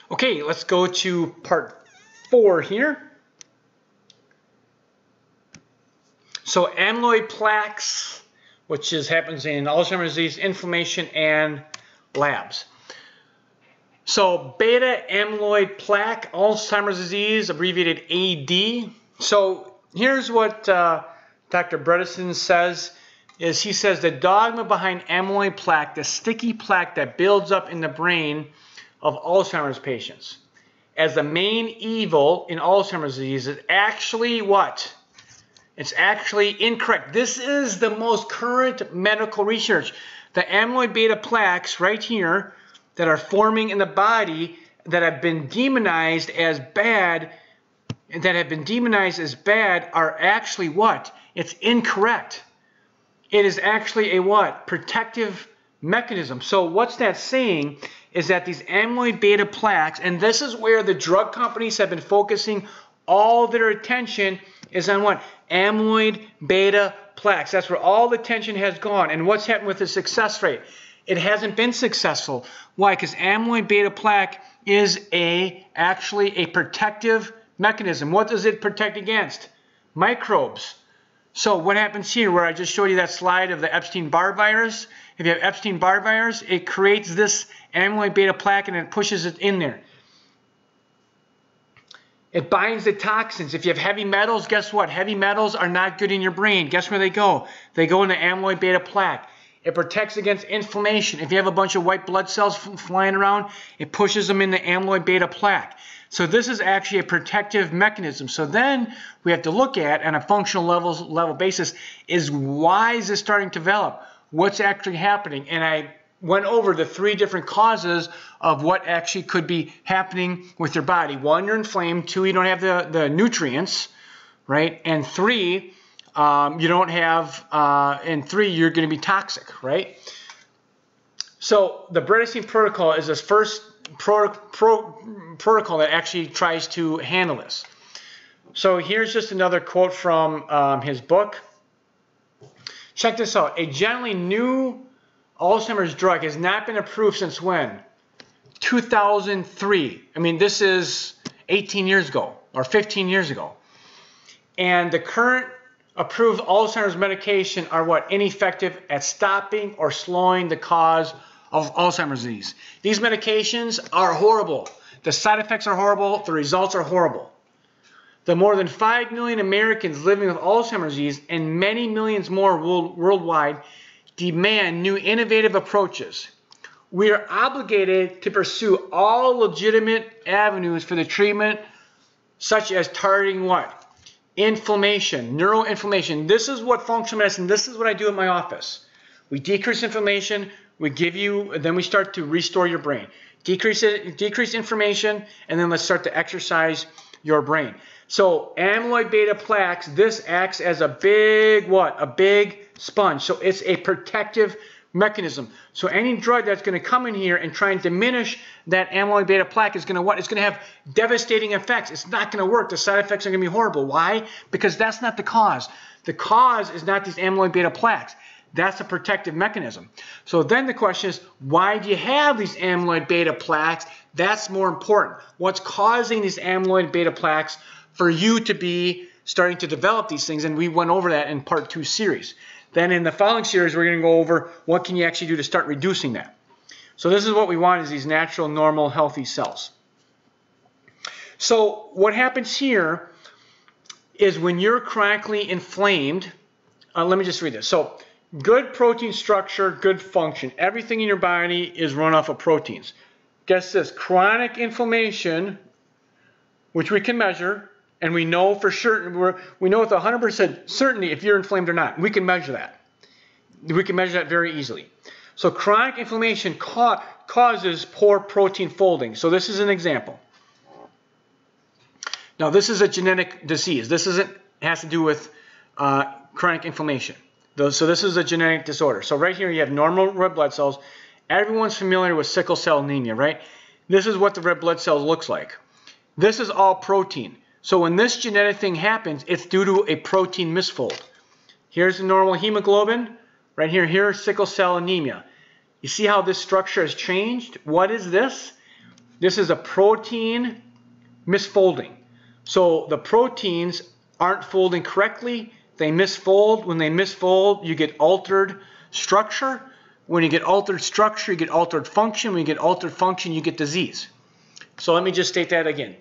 Okay, let's go to part 4 here. So amyloid plaques, which happens in Alzheimer's disease, inflammation, and labs. So beta amyloid plaque, Alzheimer's disease, abbreviated AD. So here's what Dr. Bredesen says. He says the dogma behind amyloid plaque, the sticky plaque that builds up in the brain of Alzheimer's patients, as the main evil in Alzheimer's disease is actually what? It's actually incorrect. This is the most current medical research. The amyloid beta plaques right here that are forming in the body that have been demonized as bad, are actually what? It's incorrect. It is actually a what? Protective mechanism. So what's that saying is that these amyloid beta plaques, and this is where the drug companies have been focusing all their attention, is on what? Amyloid beta plaques. That's where all the attention has gone. And what's happened with the success rate? It hasn't been successful. Why? Because amyloid beta plaque is actually a protective mechanism. What does it protect against? Microbes. So what happens here, where I just showed you that slide of the Epstein-Barr virus? If you have Epstein-Barr virus, it creates this amyloid beta plaque and it pushes it in there. It binds the toxins. If you have heavy metals, guess what? Heavy metals are not good in your brain. Guess where they go? They go in the amyloid beta plaque. It protects against inflammation. If you have a bunch of white blood cells flying around, it pushes them in the amyloid beta plaque. So this is actually a protective mechanism. So then we have to look at, on a functional level basis, is why is this starting to develop? What's actually happening? And I went over the 3 different causes of what actually could be happening with your body. 1, you're inflamed. 2, you don't have the nutrients, right? And 3, you don't have, and 3, you're going to be toxic, right? So the Bredesen protocol is this first protocol that actually tries to handle this. So here's just another quote from his book. Check this out. A generally new Alzheimer's drug has not been approved since when? 2003. I mean, this is 18 years ago or 15 years ago. And the current approved Alzheimer's medication are what? Ineffective at stopping or slowing the cause of Alzheimer's disease. These medications are horrible. The side effects are horrible. The results are horrible. The more than 5 million Americans living with Alzheimer's disease and many millions more worldwide demand new innovative approaches. We are obligated to pursue all legitimate avenues for the treatment, such as targeting what? Inflammation, neuroinflammation. This is what functional medicine, this is what I do in my office. We decrease inflammation, we give you, then we start to restore your brain. Decrease inflammation, and then let's start to exercise your brain. So amyloid beta plaques, this acts as a big what? A big sponge. So it's a protective mechanism. So any drug that's going to come in here and try and diminish that amyloid beta plaque is going to what? It's going to have devastating effects. It's not going to work. The side effects are going to be horrible. Why? Because that's not the cause. The cause is not these amyloid beta plaques. That's a protective mechanism. So then the question is, why do you have these amyloid beta plaques? That's more important. What's causing these amyloid beta plaques for you to be starting to develop these things? And we went over that in part 2 series. Then in the following series, we're going to go over what can you actually do to start reducing that. So this is what we want, is these natural, normal, healthy cells. So what happens here is when you're chronically inflamed, let me just read this. So good protein structure, good function. Everything in your body is run off of proteins. Guess this, chronic inflammation, which we can measure, and we know for sure, we know with 100% certainty if you're inflamed or not. We can measure that. We can measure that very easily. So chronic inflammation causes poor protein folding. So this is an example. Now this is a genetic disease. This has to do with chronic inflammation. So this is a genetic disorder. So right here you have normal red blood cells. Everyone's familiar with sickle cell anemia, right? This is what the red blood cells looks like. This is all protein. So when this genetic thing happens, it's due to a protein misfold. Here's the normal hemoglobin. Right here, here's sickle cell anemia. You see how this structure has changed? What is this? This is a protein misfolding. So the proteins aren't folding correctly. They misfold. When they misfold, you get altered structure. When you get altered structure, you get altered function. When you get altered function, you get disease. So let me just state that again.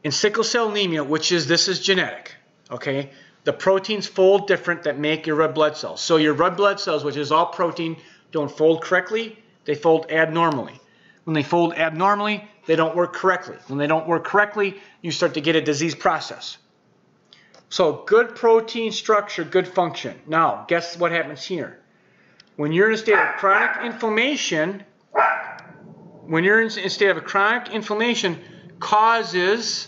In sickle cell anemia, this is genetic, okay? The proteins fold different that make your red blood cells. So your red blood cells, which is all protein, don't fold correctly. They fold abnormally. When they fold abnormally, they don't work correctly. When they don't work correctly, you start to get a disease process. So good protein structure, good function. Now, guess what happens here? When you're in a state of chronic inflammation, causes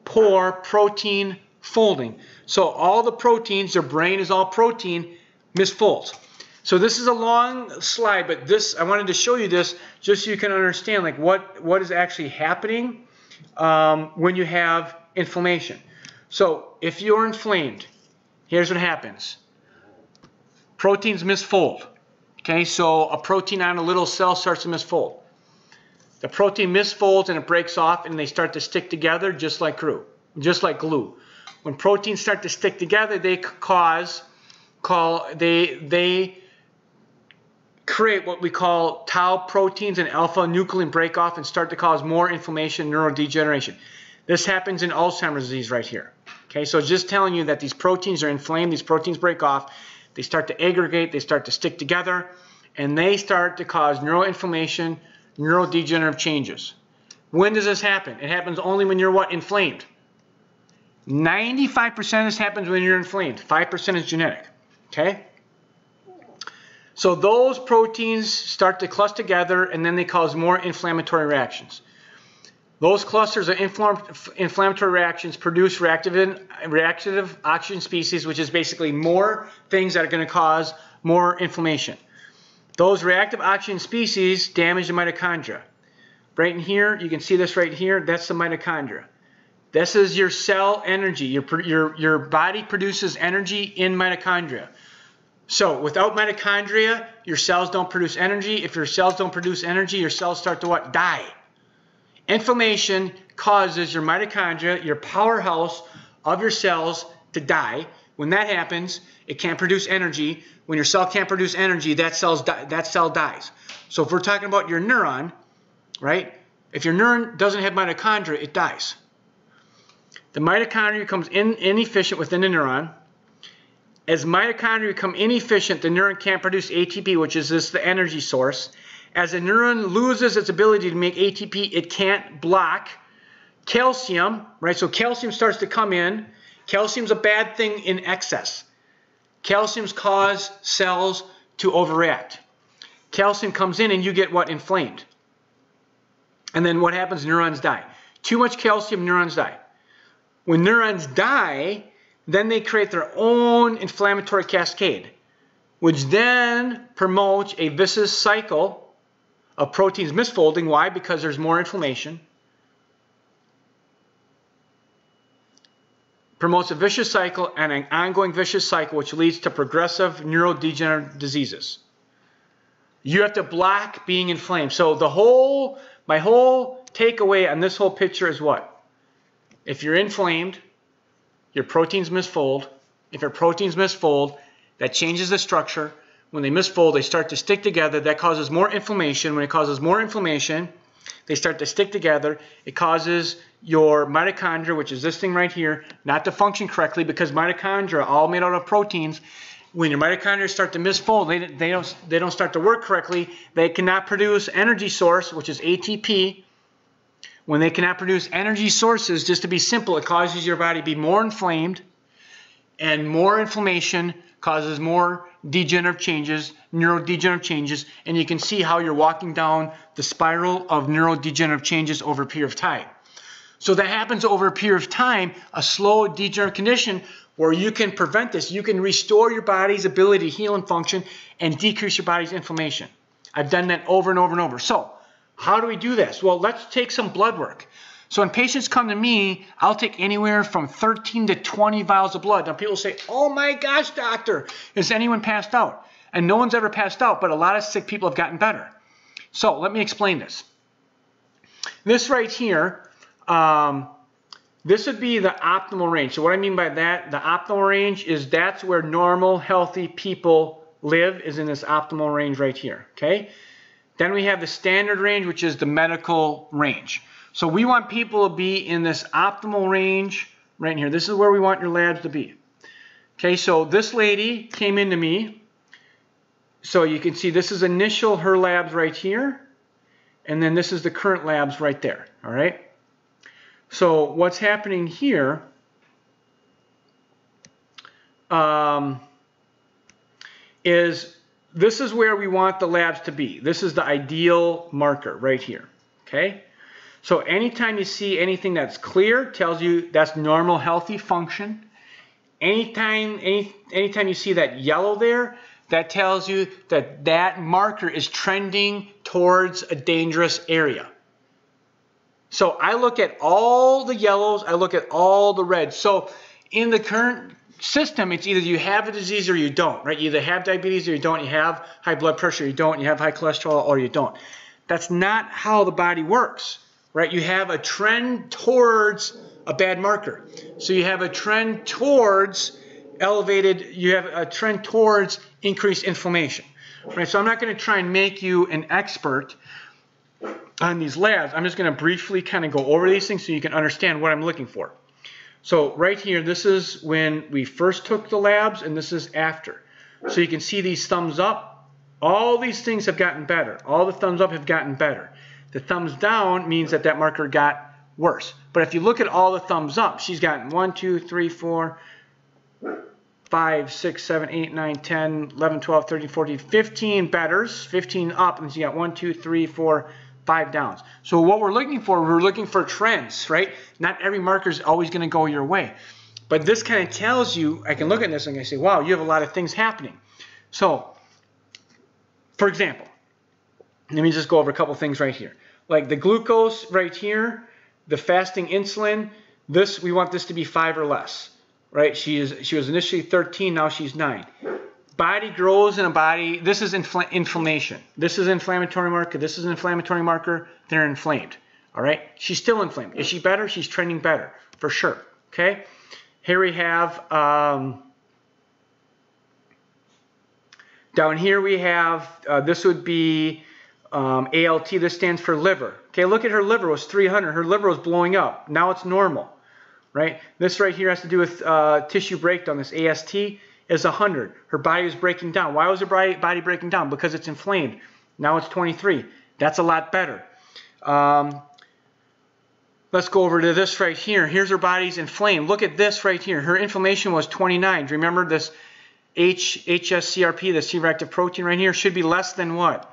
poor protein folding. So all the proteins, your brain is all protein, misfolds. So this is a long slide, but I wanted to show you this just so you can understand like what is actually happening when you have inflammation. So if you're inflamed, here's what happens. Proteins misfold. Okay, so a protein on a little cell starts to misfold. The protein misfolds and it breaks off and they start to stick together just like glue. When proteins start to stick together, they create what we call tau proteins and alpha nuclein break off and start to cause more inflammation, neurodegeneration. This happens in Alzheimer's disease right here. Okay, so just telling you that these proteins are inflamed, these proteins break off, they start to aggregate, they start to stick together, and they start to cause neuroinflammation, neurodegenerative changes. When does this happen? It happens only when you're what? Inflamed. 95% of this happens when you're inflamed. 5% is genetic. Okay? So those proteins start to cluster together and then they cause more inflammatory reactions. Those clusters of inflammatory reactions produce reactive oxygen species, which is basically more things that are going to cause more inflammation. Those reactive oxygen species damage the mitochondria. Right in here, you can see this right here, that's the mitochondria. This is your cell energy. Your body produces energy in mitochondria. So without mitochondria, your cells don't produce energy. If your cells don't produce energy, your cells start to what? Die. Inflammation causes your mitochondria, your powerhouse of your cells, to die. When that happens, it can't produce energy. When your cell can't produce energy, that cell dies. So if we're talking about your neuron, right? If your neuron doesn't have mitochondria, it dies. The mitochondria becomes inefficient within the neuron. As mitochondria become inefficient, the neuron can't produce ATP, which is the energy source. As a neuron loses its ability to make ATP, it can't block calcium, right? So calcium starts to come in. Calcium's a bad thing in excess. Calciums cause cells to overreact. Calcium comes in and you get what? Inflamed. And then what happens? Neurons die. Too much calcium, neurons die. When neurons die, then they create their own inflammatory cascade, which then promotes a vicious cycle of proteins misfolding. Why? Because there's more inflammation. Promotes a vicious cycle and an ongoing vicious cycle, which leads to progressive neurodegenerative diseases. You have to block being inflamed. So my whole takeaway on this whole picture is what? If you're inflamed, your proteins misfold. If your proteins misfold, that changes the structure. When they misfold, they start to stick together. That causes more inflammation. When it causes more inflammation, they start to stick together. It causes your mitochondria, which is this thing right here, not to function correctly because mitochondria, all made out of proteins, when your mitochondria start to misfold, they don't start to work correctly. They cannot produce energy source, which is ATP. When they cannot produce energy sources, just to be simple, it causes your body to be more inflamed, and more inflammation causes more degenerative changes, neurodegenerative changes, and you can see how you're walking down the spiral of neurodegenerative changes over a period of time. So that happens over a period of time, a slow degenerative condition where you can prevent this. You can restore your body's ability to heal and function and decrease your body's inflammation. I've done that over and over and over. So how do we do this? Well, let's take some blood work. So when patients come to me, I'll take anywhere from 13 to 20 vials of blood. Now people say, oh my gosh, doctor, has anyone passed out? And no one's ever passed out, but a lot of sick people have gotten better. So let me explain this. This right here, this would be the optimal range. So what I mean by that, the optimal range is that's where normal, healthy people live, is in this optimal range right here, okay? Then we have the standard range, which is the medical range. So we want people to be in this optimal range right here. This is where we want your labs to be. Okay, so this lady came into me. So you can see this is initial her labs right here. And then this is the current labs right there, all right? So what's happening here is this is where we want the labs to be. This is the ideal marker right here, okay? So anytime you see anything that's clear, tells you that's normal, healthy function. Anytime you see that yellow there, that tells you that that marker is trending towards a dangerous area. So I look at all the yellows, I look at all the reds. So in the current system, it's either you have a disease or you don't, right? You either have diabetes or you don't, you have high blood pressure or you don't, you have high cholesterol or you don't. That's not how the body works, right? You have a trend towards a bad marker. So you have a trend towards elevated, you have a trend towards increased inflammation, right? So I'm not going to try and make you an expert on these labs. I'm just going to briefly kind of go over these things so you can understand what I'm looking for. So right here, this is when we first took the labs, and this is after. So you can see these thumbs up. All these things have gotten better. All the thumbs up have gotten better. The thumbs down means that that marker got worse. But if you look at all the thumbs up, she's gotten 1, 2, 3, 4, 5, 6, 7, 8, 9, 10, 11, 12, 13, 14, 15 betters, 15 up, and she got 1, 2, 3, 4, 5 downs. So what we're looking for, we're looking for trends, right? Not every marker is always going to go your way. But this kind of tells you, I can look at this and I say, wow, you have a lot of things happening. So, for example, let me just go over a couple things right here. Like the glucose right here, the fasting insulin, this, we want this to be 5 or less, right? She was initially 13, now she's 9. Body grows in a body. This is inflammation. This is an inflammatory marker. This is an inflammatory marker. They're inflamed. All right? She's still inflamed. Is she better? She's trending better, for sure. Okay? Here we have, down here we have, this would be ALT. This stands for liver. Okay, look at her liver. It was 300. Her liver was blowing up. Now it's normal. Right? This right here has to do with tissue breakdown. This AST is 100. Her body was breaking down. Why was her body breaking down? Because it's inflamed. Now it's 23. That's a lot better. Let's go over to this right here. Here's her body's inflamed. Look at this right here. Her inflammation was 29. Do you remember this HSCRP, the C-reactive protein right here, should be less than what?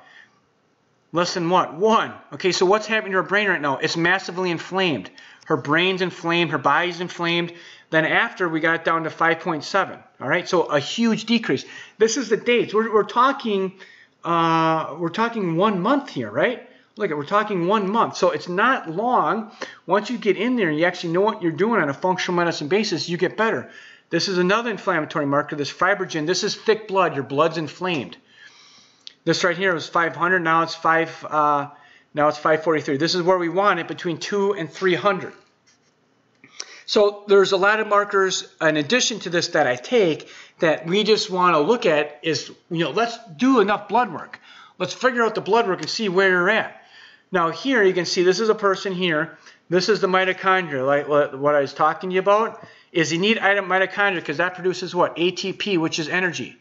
Less than what? 1. Okay, so what's happening to her brain right now? It's massively inflamed. Her brain's inflamed. Her body's inflamed. Then after, we got it down to 5.7. All right, so a huge decrease. This is the dates. We're talking 1 month here, right? Look, we're talking 1 month. So it's not long. Once you get in there and you actually know what you're doing on a functional medicine basis, you get better. This is another inflammatory marker, this fibrogen. This is thick blood. Your blood's inflamed. This right here was 500. Now it's 543. This is where we want it, between 2 and 300. So there's a lot of markers in addition to this that I take that we just want to look at is, let's do enough blood work. Let's figure out the blood work and see where you're at. Now here you can see this is a person here. This is the mitochondria, like what I was talking to you about, is you need mitochondria because that produces what? ATP, which is energy.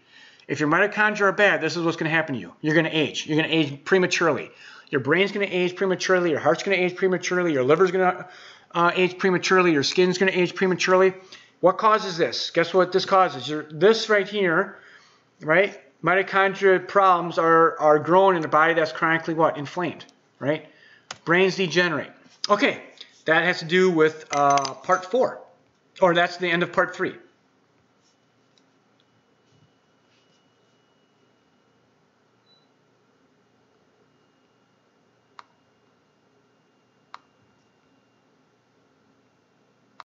If your mitochondria are bad, this is what's going to happen to you. You're going to age. You're going to age prematurely. Your brain's going to age prematurely. Your heart's going to age prematurely. Your liver's going to age prematurely. Your skin's going to age prematurely. What causes this? Guess what this causes? This right here, right? Mitochondria problems are growing in a body that's chronically what? Inflamed, right? Brains degenerate. Okay, that has to do with part 4. Or that's the end of part 3.